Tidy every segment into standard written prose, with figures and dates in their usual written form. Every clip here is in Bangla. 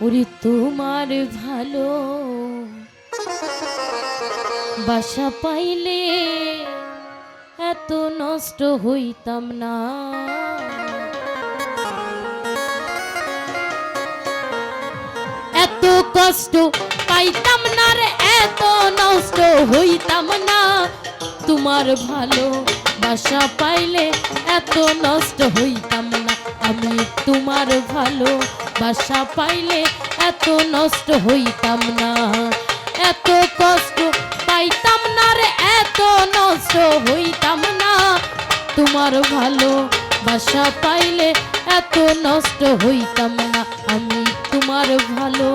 ওরে তোমার ভালো বাসা পাইলে এত নষ্ট হইতাম না। এত কষ্ট পাইতাম না রে, এত নষ্ট হইতাম না। তোমার ভালো বাসা পাইলে এত নষ্ট হইতাম না। আমি তোমার ভালো বাসা পাইলে এত নষ্ট হইতাম না। এত কষ্ট পাইতাম না রে, এত নষ্ট হইতাম না। তোমার ভালো বাসা পাইলে এত নষ্ট হইতাম না। আমি তোমার ভালো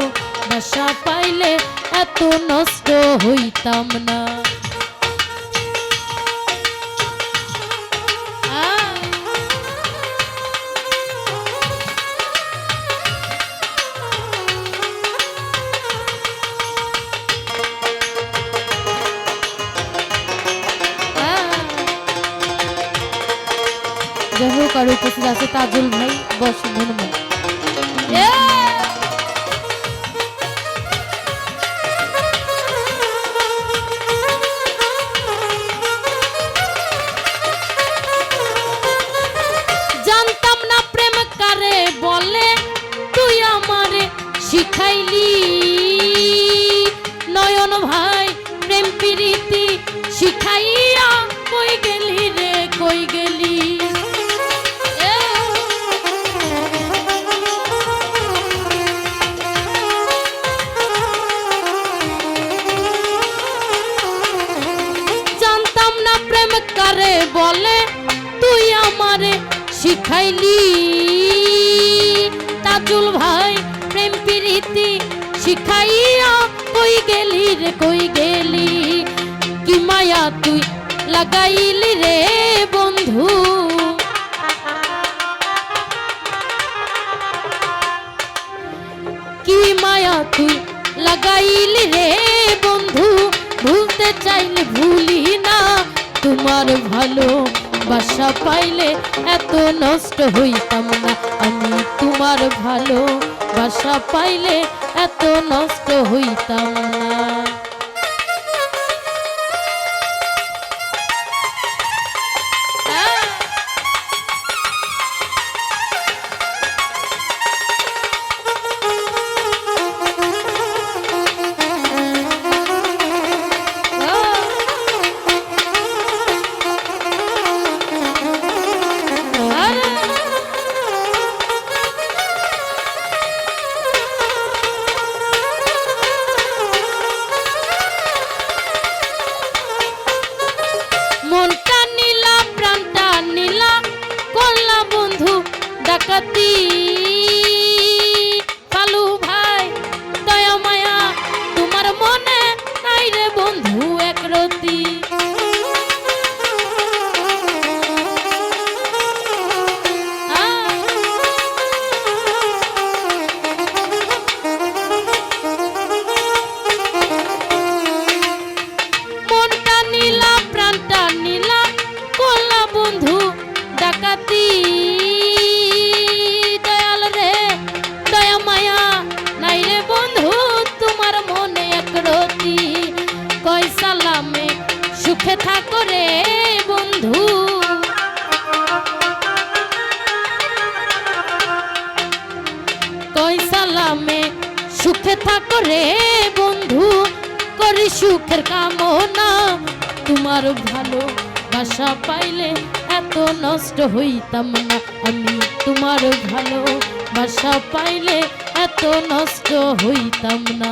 বাসা পাইলে এত নষ্ট হইতাম না। যাই হোক, আর উপস্থিত আছে তাজুল ভাই, বস ধন্যবাদ। জানতাম না প্রেম কারে বলে, তুই আমারে শিখাইলি। নয়ন ভাই প্রেম প্রীতি শিখাইয়া কই গেলি রে, কই গেলি। জানতাম না প্রেম কারে বলে, তুই আমারে শিখাইলি। তাজুল ভাই প্রেম প্রীতি শিখাইয়া কই গেলি রে, কই গেলি। কি মায়া তুই লাগাইলি রে বন্ধু, কি মায়া তুই লাগাইলি রে বন্ধু। ভুলতে চাইলে ভুলি না, তোমার ভালো বাসা পাইলে এত নষ্ট হইতাম না। আমি তোমার ভালো বাসা পাইলে এত নষ্ট হইতাম না। মনটা নীলা, প্রাণটা নীলা, করলা বন্ধু ডাকাতি। কালু ভাই দয়া মায়া তোমার মনে নাই রে বন্ধু একরতি। মনটা নীলা, প্রাণটা নীলা, করলা বন্ধু ডাকাতি। দয়াল রে দয়া মায়া নাই রে বন্ধু তোমার মনে একরতি। কই সালামে সুখে থাকো রে বন্ধু, কই সালামে সুখে থাকো রে বন্ধু। করি সুখের কামনা, তোমার ভালো বাসা পাইলে এত নষ্ট হইতাম না। আমি তোমার ভালো বাসা পাইলে এত নষ্ট হইতাম না।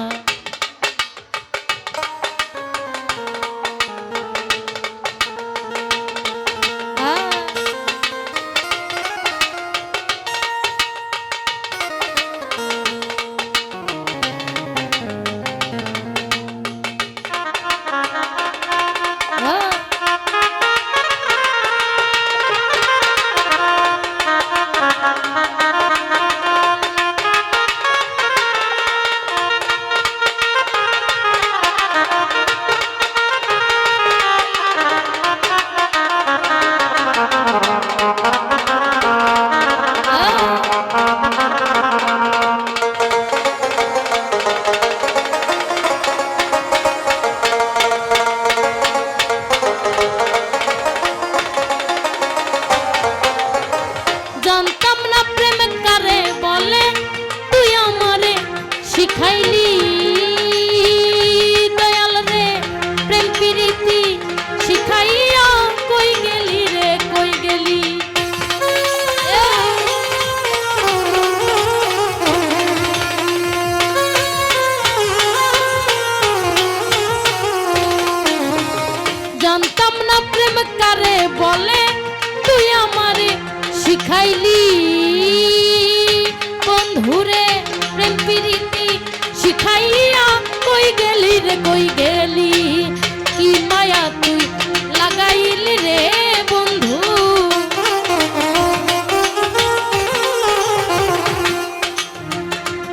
শিখাইলি দয়াল রে প্রেম প্রীতি শিখাইয়া কই গেলি রে কই গেলি জানতাম না প্রেম কারে বলে তুই আমারে শিখাইলি বন্ধুরে প্রেম প্রীতি শিখাইয়া কই গেলি রে কই গেলি কি মায়া তুই লাগাইলি রে বন্ধু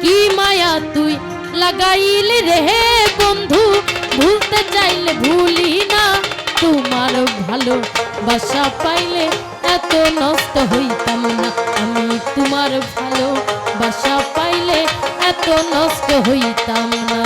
কি মায়া তুই লাগাইলি রে বন্ধু ভুলতে চাইলে ভুলি না তোমার ভালো বাসা পাইলে এত নষ্ট হইতাম না আমি তোমার ভালো বাসা পাইলে এত নষ্ট হইতাম না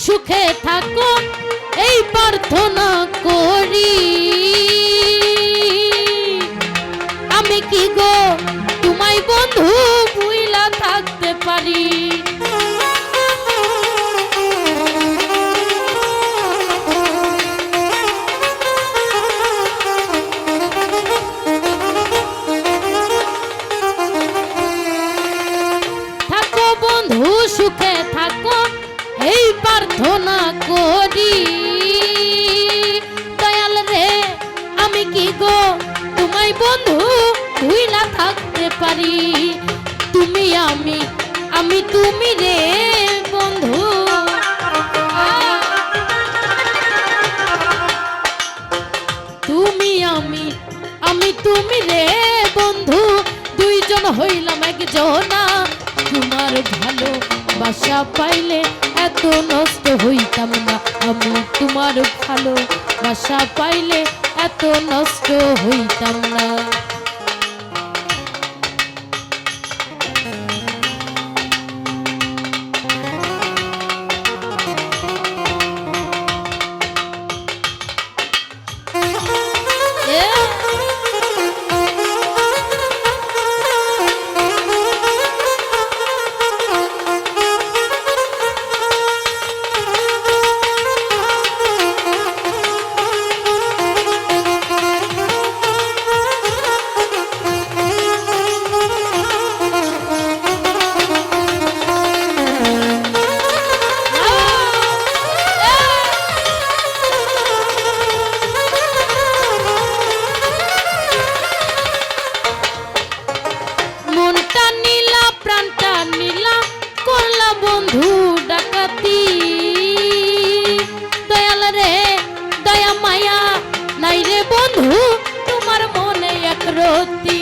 সুখে থাকো এই প্রার্থনা করি আমি কি গো তোমায় বন্ধু ভুইলা থাকতে পারি থাকো বন্ধু সুখে থাকো এই প্রার্থনা করি দয়াল রে আমি কি গো তোমায় বন্ধু ভুইলা থাকতে পারি তুমি আমি তুমি রে বন্ধু তুমি আমি তুমি রে বন্ধু দুইজন হইলাম একজনা তোমার ভালো বাসা পাইলে এত নষ্ট হইতাম না আমি তোমার ভালো বাসা পাইলে এত নষ্ট হইতাম না বন্ধু ডাকাতি দয়াল রে দয়া মায়া নাই রে বন্ধু তোমার মনে একরতি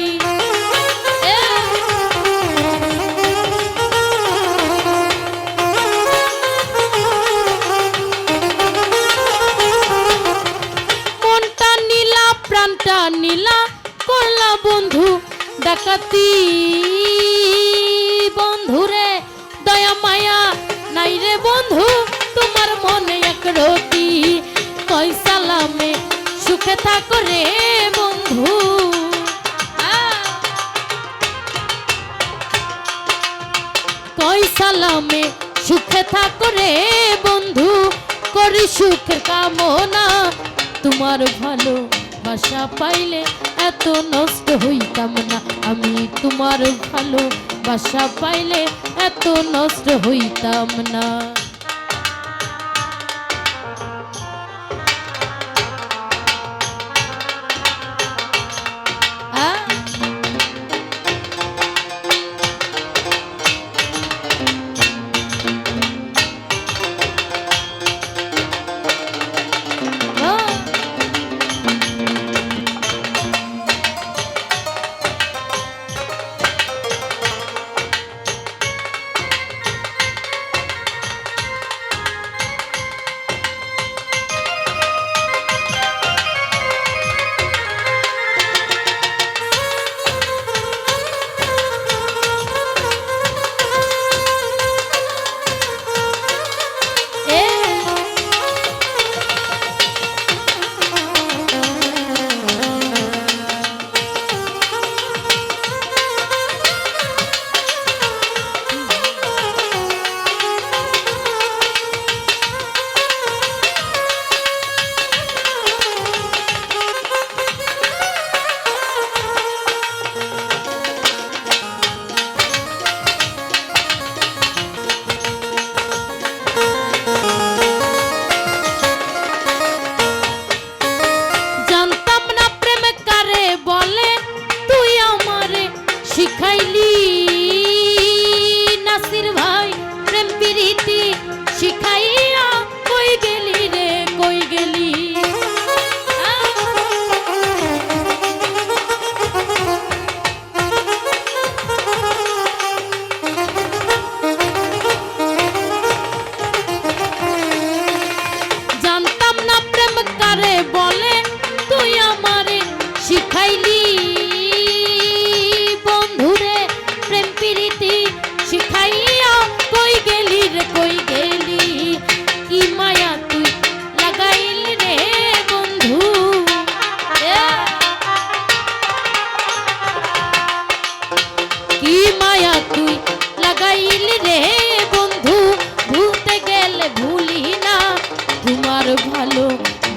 মনটা নীলা প্রাণটা নীলা করলা বন্ধু ডাকাতি বন্ধুরে দয়া মায়া নাই রে বন্ধু তোমার মনে একরতি কই সালামে সুখে থাকো রে বন্ধু কই সালামে সুখে থাকো রে বন্ধু করি সুখের কামনা তোমার ভালো বাসা পাইলে এত নষ্ট হইতাম না আমি তোমার ভালো বাসা পাইলে এত নষ্ট হইতাম না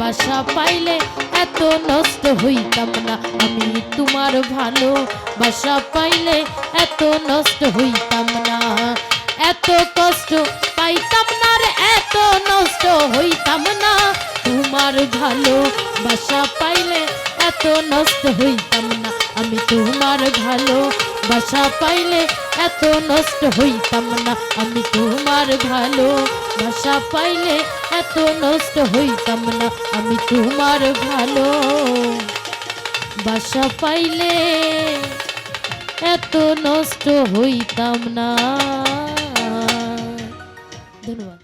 বাসা পাইলে এত নষ্ট হইতাম না আমি তোমার ভালো বাসা পাইলে এত নষ্ট হইতাম না এত কষ্ট পাইতাম না রে এত নষ্ট হইতাম না তোমার ভালো বাসা পাইলে এত নষ্ট হইতাম না আমি তোমার ভালো বাসা পাইলে এত নষ্ট হইতাম না আমি তোমার ভালো বাসা পাইলে এত নষ্ট হইতাম না আমি তোমার ভালো বাসা পাইলে এত নষ্ট হইতাম না। ধন্যবাদ।